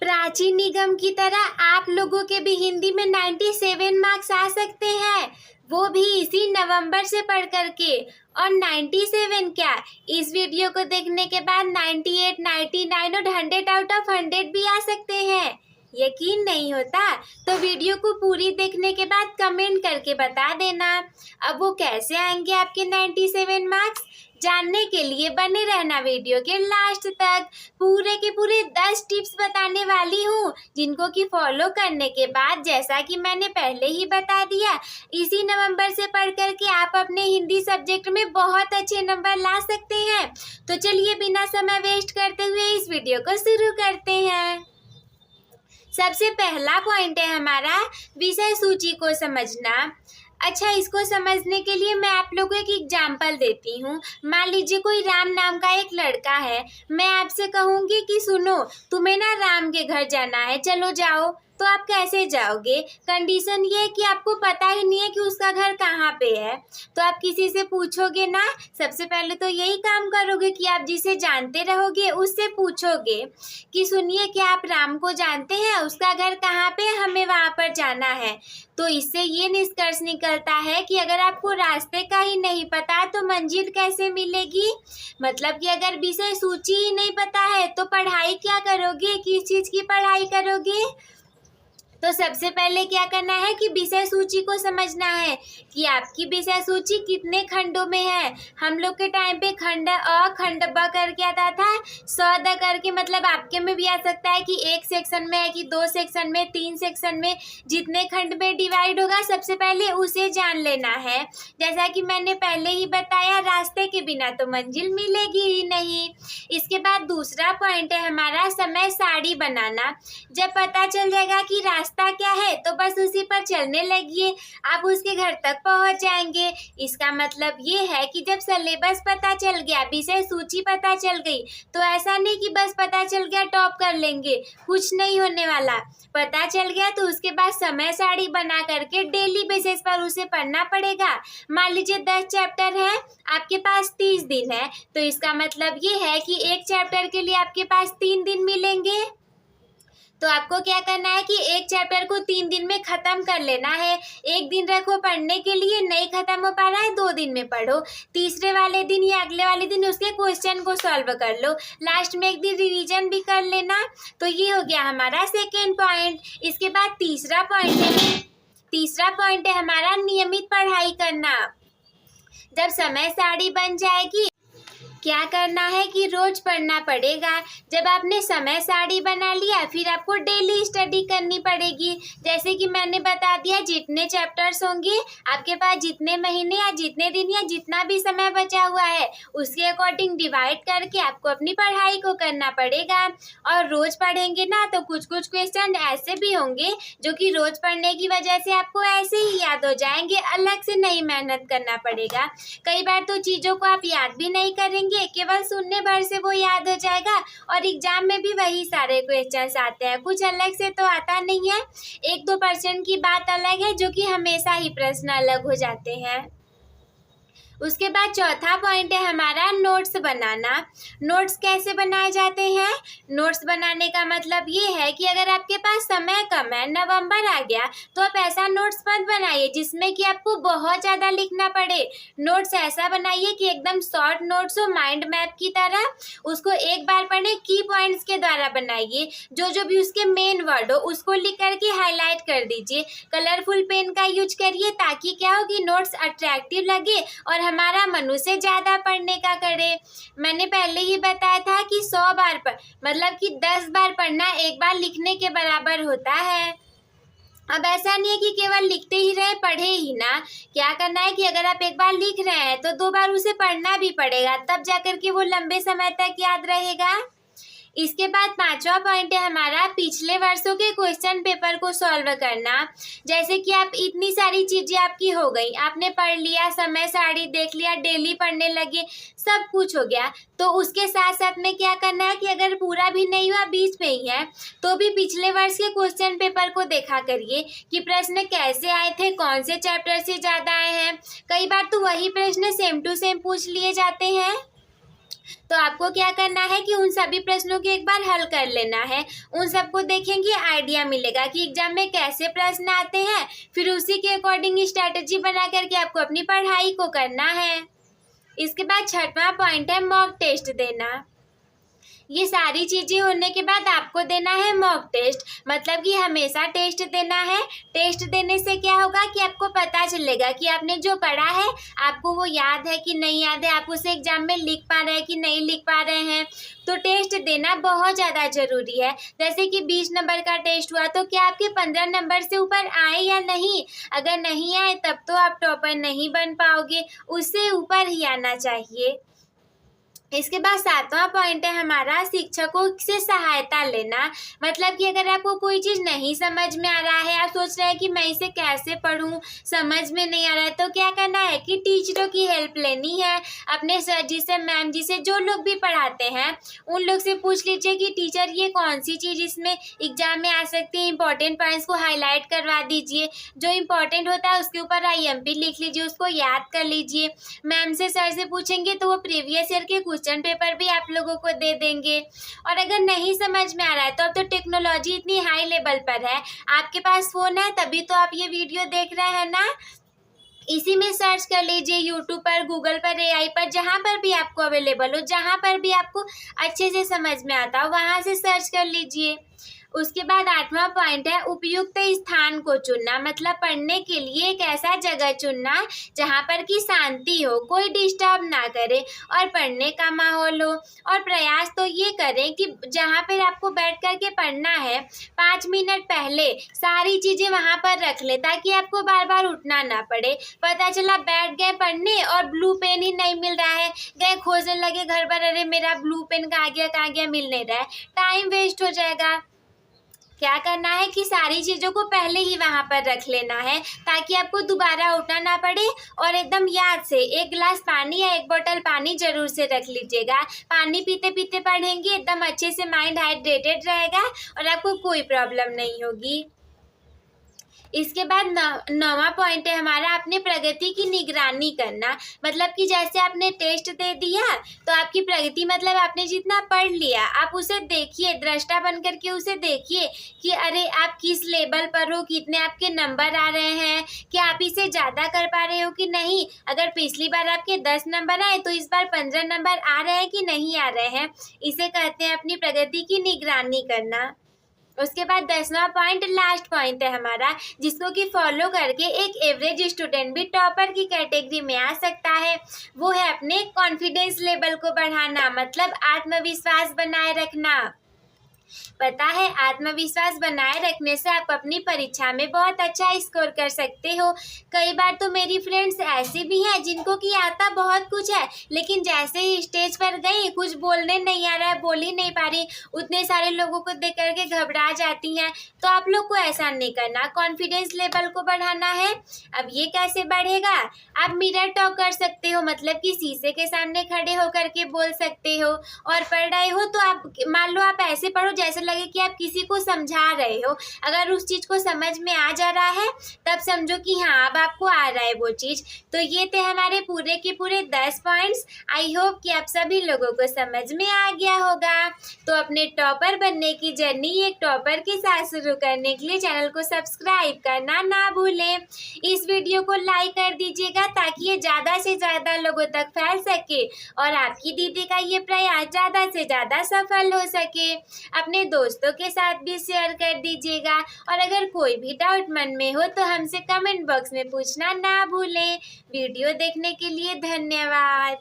प्राची निगम की तरह आप लोगों के भी हिंदी में 97 मार्क्स आ सकते हैं, वो भी इसी नवंबर से पढ़ करके। और 97 क्या, इस वीडियो को देखने के बाद 98, 99 और 100 आउट ऑफ 100 भी आ सकते हैं। यकीन नहीं होता तो वीडियो को पूरी देखने के बाद कमेंट करके बता देना। अब वो कैसे आएंगे आपके 97 मार्क्स, जानने के लिए बने रहना वीडियो के लास्ट तक। पूरे के पूरे 10 टिप्स बताने वाली हूँ, जिनको कि फॉलो करने के बाद, जैसा कि मैंने पहले ही बता दिया, इसी नवंबर से पढ़ करके आप अपने हिंदी सब्जेक्ट में बहुत अच्छे नंबर ला सकते हैं। तो चलिए बिना समय वेस्ट करते हुए इस वीडियो को शुरू करते हैं। सबसे पहला पॉइंट है हमारा विषय सूची को समझना। अच्छा, इसको समझने के लिए मैं आप लोगों को एक एग्जाम्पल देती हूँ। मान लीजिए कोई राम नाम का एक लड़का है, मैं आपसे कहूँगी कि सुनो, तुम्हें ना राम के घर जाना है, चलो जाओ। तो आप कैसे जाओगे? कंडीशन ये है कि आपको पता ही नहीं है कि उसका घर कहाँ पे है, तो आप किसी से पूछोगे ना। सबसे पहले तो यही काम करोगे कि आप जिसे जानते रहोगे उससे पूछोगे कि सुनिए, क्या आप राम को जानते हैं, उसका घर कहाँ पे है, हमें वहाँ पर जाना है। तो इससे ये निष्कर्ष निकलता है कि अगर आपको रास्ते का ही नहीं पता तो मंजिल कैसे मिलेगी। मतलब कि अगर विषय सूची ही नहीं पता है तो पढ़ाई क्या करोगे, किस चीज़ की पढ़ाई करोगे। तो सबसे पहले क्या करना है कि विषय सूची को समझना है कि आपकी विषय सूची कितने खंडों में है। हम लोग के टाइम पे खंड अ खंड ब करके आता था, स द करके। मतलब आपके में भी आ सकता है कि एक सेक्शन में है कि 2 सेक्शन में, 3 सेक्शन में, जितने खंड में डिवाइड होगा सबसे पहले उसे जान लेना है। जैसा कि मैंने पहले ही बताया, रास्ते के बिना तो मंजिल मिलेगी ही नहीं। इसके बाद दूसरा पॉइंट है हमारा समय सारणी बनाना। जब पता चल जाएगा कि रास्ता क्या है तो बस उसी पर चलने लगिए, आप उसके घर तक पहुंच जाएंगे। इसका मतलब ये है कि जब सिलेबस पता चल गया, विषय सूची पता चल गई, तो ऐसा नहीं कि बस पता चल गया टॉप कर लेंगे, कुछ नहीं होने वाला। पता चल गया तो उसके बाद समय सारणी बना करके डेली बेसिस पर उसे पढ़ना पड़ेगा। मान लीजिए 10 चैप्टर है, आपके पास 30 दिन है, तो इसका मतलब ये है कि एक चैप्टर के लिए आपके पास 3 दिन मिलेंगे। तो आपको क्या करना है कि एक चैप्टर को 3 दिन में ख़त्म कर लेना है। एक दिन रखो पढ़ने के लिए, नहीं ख़त्म हो पा रहा है 2 दिन में पढ़ो, तीसरे वाले दिन या अगले वाले दिन उसके क्वेश्चन को सॉल्व कर लो, लास्ट में एक दिन रिवीजन भी कर लेना। तो ये हो गया हमारा सेकेंड पॉइंट। इसके बाद तीसरा पॉइंट है हमारा नियमित पढ़ाई करना। जब समय सारणी बन जाएगी, क्या करना है कि रोज पढ़ना पड़ेगा। जब आपने समय सारणी बना लिया, फिर आपको डेली स्टडी करनी पड़ेगी। जैसे कि मैंने बता दिया, जितने चैप्टर्स होंगे आपके पास, जितने महीने या जितने दिन या जितना भी समय बचा हुआ है, उसके अकॉर्डिंग डिवाइड करके आपको अपनी पढ़ाई को करना पड़ेगा। और रोज पढ़ेंगे ना तो कुछ कुछ क्वेश्चन ऐसे भी होंगे जो कि रोज पढ़ने की वजह से आपको ऐसे ही याद हो जाएंगे, अलग से नहीं मेहनत करना पड़ेगा। कई बार तो चीज़ों को आप याद भी नहीं करेंगे, केवल सुनने भर से वो याद हो जाएगा और एग्जाम में भी वही सारे क्वेश्चंस आते हैं, कुछ अलग से तो आता नहीं है। 1-2% की बात अलग है, जो कि हमेशा ही प्रश्न अलग हो जाते हैं। उसके बाद चौथा पॉइंट है हमारा नोट्स बनाना। नोट्स कैसे बनाए जाते हैं? नोट्स बनाने का मतलब ये है कि अगर आपके पास समय कम है, नवंबर आ गया, तो आप ऐसा नोट्स मत बनाइए जिसमें कि आपको बहुत ज़्यादा लिखना पड़े। नोट्स ऐसा बनाइए कि एकदम शॉर्ट नोट्स हो, माइंड मैप की तरह। उसको एक बार पढ़े, की पॉइंट्स के द्वारा बनाइए। जो भी उसके मेन वर्ड हो उसको लिख करके हाईलाइट कर दीजिए। कलरफुल पेन का यूज करिए, ताकि क्या हो कि नोट्स अट्रैक्टिव लगे और हमारा मन उसे ज़्यादा पढ़ने का करे। मैंने पहले ही बताया था कि 100 बार मतलब कि 10 बार पढ़ना 1 बार लिखने के बराबर होता है। अब ऐसा नहीं है कि केवल लिखते ही रहे, पढ़े ही ना। क्या करना है कि अगर आप 1 बार लिख रहे हैं तो 2 बार उसे पढ़ना भी पड़ेगा, तब जाकर के वो लंबे समय तक याद रहेगा। इसके बाद 5वां पॉइंट है हमारा पिछले वर्षों के क्वेश्चन पेपर को सॉल्व करना। जैसे कि आप इतनी सारी चीज़ें आपकी हो गई, आपने पढ़ लिया, समय सारणी देख लिया, डेली पढ़ने लगे, सब कुछ हो गया। तो उसके साथ साथ में क्या करना है कि अगर पूरा भी नहीं हुआ, बीच में ही है, तो भी पिछले वर्ष के क्वेश्चन पेपर को देखा करिए कि प्रश्न कैसे आए थे, कौन से चैप्टर से ज़्यादा आए हैं। कई बार तो वही प्रश्न सेम टू सेम पूछ लिए जाते हैं। तो आपको क्या करना है कि उन सभी प्रश्नों के एक बार हल कर लेना है। उन सबको देखेंगे, आइडिया मिलेगा कि एग्जाम में कैसे प्रश्न आते हैं। फिर उसी के अकॉर्डिंग स्ट्रैटेजी बना करके आपको अपनी पढ़ाई को करना है। इसके बाद छठवां पॉइंट है मॉक टेस्ट देना। ये सारी चीज़ें होने के बाद आपको देना है मॉक टेस्ट, मतलब कि हमेशा टेस्ट देना है। टेस्ट देने से क्या होगा कि आपको पता चलेगा कि आपने जो पढ़ा है आपको वो याद है कि नहीं याद है, आप उसे एग्जाम में लिख पा रहे हैं कि नहीं लिख पा रहे हैं। तो टेस्ट देना बहुत ज़्यादा ज़रूरी है। जैसे कि 20 नंबर का टेस्ट हुआ तो क्या आपके 15 नंबर से ऊपर आए या नहीं? अगर नहीं आए तब तो आप टॉपर नहीं बन पाओगे, उससे ऊपर ही आना चाहिए। इसके बाद सातवां पॉइंट है हमारा शिक्षकों से सहायता लेना। मतलब कि अगर आपको कोई चीज़ नहीं समझ में आ रहा है, आप सोच रहे हैं कि मैं इसे कैसे पढ़ूं, समझ में नहीं आ रहा है, तो क्या करना है कि टीचरों की हेल्प लेनी है। अपने सर जी से, मैम जी से, जो लोग भी पढ़ाते हैं उन लोग से पूछ लीजिए कि टीचर ये कौन सी चीज़ इसमें एग्जाम में आ सकती है, इंपॉर्टेंट पॉइंट्स को हाईलाइट करवा दीजिए। जो इंपॉर्टेंट होता है उसके ऊपर IMP लिख लीजिए, उसको याद कर लीजिए। मैम से, सर से पूछेंगे तो वो प्रीवियस ईयर के क्वेश्चन पेपर भी आप लोगों को दे देंगे। और अगर नहीं समझ में आ रहा है तो अब तो टेक्नोलॉजी इतनी हाई लेवल पर है, आपके पास फ़ोन है तभी तो आप ये वीडियो देख रहे हैं ना। इसी में सर्च कर लीजिए, यूट्यूब पर, गूगल पर, AI पर, जहाँ पर भी आपको अवेलेबल हो, जहाँ पर भी आपको अच्छे से समझ में आता हो वहाँ से सर्च कर लीजिए। उसके बाद आठवां पॉइंट है उपयुक्त स्थान को चुनना। मतलब पढ़ने के लिए एक ऐसा जगह चुनना जहाँ पर कि शांति हो, कोई डिस्टर्ब ना करे और पढ़ने का माहौल हो। और प्रयास तो ये करें कि जहाँ पर आपको बैठ कर के पढ़ना है 5 मिनट पहले सारी चीज़ें वहाँ पर रख ले, ताकि आपको बार बार उठना ना पड़े। पता चला बैठ गए पढ़ने और ब्लू पेन ही नहीं मिल रहा है, गए खोजने लगे घर पर, अरे मेरा ब्लू पेन कहाँ गया, मिल नहीं रहा है, टाइम वेस्ट हो जाएगा। क्या करना है कि सारी चीज़ों को पहले ही वहाँ पर रख लेना है, ताकि आपको दोबारा उठना ना पड़े। और एकदम याद से 1 गिलास पानी या 1 बोतल पानी जरूर से रख लीजिएगा। पानी पीते पीते पढ़ेंगे, एकदम अच्छे से माइंड हाइड्रेटेड रहेगा और आपको कोई प्रॉब्लम नहीं होगी। इसके बाद नौवां पॉइंट है हमारा अपने प्रगति की निगरानी करना। मतलब कि जैसे आपने टेस्ट दे दिया तो आपकी प्रगति, मतलब आपने जितना पढ़ लिया आप उसे देखिए, दृष्टा बन करके उसे देखिए कि अरे आप किस लेवल पर हो, कितने आपके नंबर आ रहे हैं, क्या आप इसे ज़्यादा कर पा रहे हो कि नहीं। अगर पिछली बार आपके 10 नंबर आए तो इस बार 15 नंबर आ रहे हैं कि नहीं आ रहे हैं। इसे कहते हैं अपनी प्रगति की निगरानी करना। उसके बाद 10वां पॉइंट, लास्ट पॉइंट है हमारा, जिसको कि फॉलो करके एक एवरेज स्टूडेंट भी टॉपर की कैटेगरी में आ सकता है। वो है अपने कॉन्फिडेंस लेवल को बढ़ाना, मतलब आत्मविश्वास बनाए रखना। पता है, आत्मविश्वास बनाए रखने से आप अपनी परीक्षा में बहुत अच्छा स्कोर कर सकते हो। कई बार तो मेरी फ्रेंड्स ऐसी भी हैं जिनको कि आता बहुत कुछ है, लेकिन जैसे ही स्टेज पर गई कुछ बोलने नहीं आ रहा है, बोल ही नहीं पा रही, उतने सारे लोगों को देख करके घबरा जाती हैं। तो आप लोग को ऐसा नहीं करना, कॉन्फिडेंस लेवल को बढ़ाना है। अब ये कैसे बढ़ेगा? आप मिरर टॉक कर सकते हो, मतलब कि शीशे के सामने खड़े होकर के बोल सकते हो। और पढ़ रहे हो तो आप मान लो आप ऐसे पढ़ो जैसे लगे कि आप किसी को समझा रहे हो। अगर उस चीज़ को समझ में आ जा रहा है तब समझो कि हाँ अब आपको आ रहा है वो चीज़। तो ये थे हमारे पूरे के पूरे 10 पॉइंट्स। आई होप कि आप सभी लोगों को समझ में आ गया होगा। तो अपने टॉपर बनने की जर्नी एक टॉपर के साथ शुरू करने के लिए चैनल को सब्सक्राइब करना ना भूलें। इस वीडियो को लाइक कर दीजिएगा ताकि ये ज़्यादा से ज़्यादा लोगों तक फैल सके और आपकी दीदी का ये प्रयास ज़्यादा से ज़्यादा सफल हो सके। अपने दोस्तों के साथ भी शेयर कर दीजिएगा और अगर कोई भी डाउट मन में हो तो हमसे कमेंट बॉक्स में पूछना ना भूलें। वीडियो देखने के लिए धन्यवाद।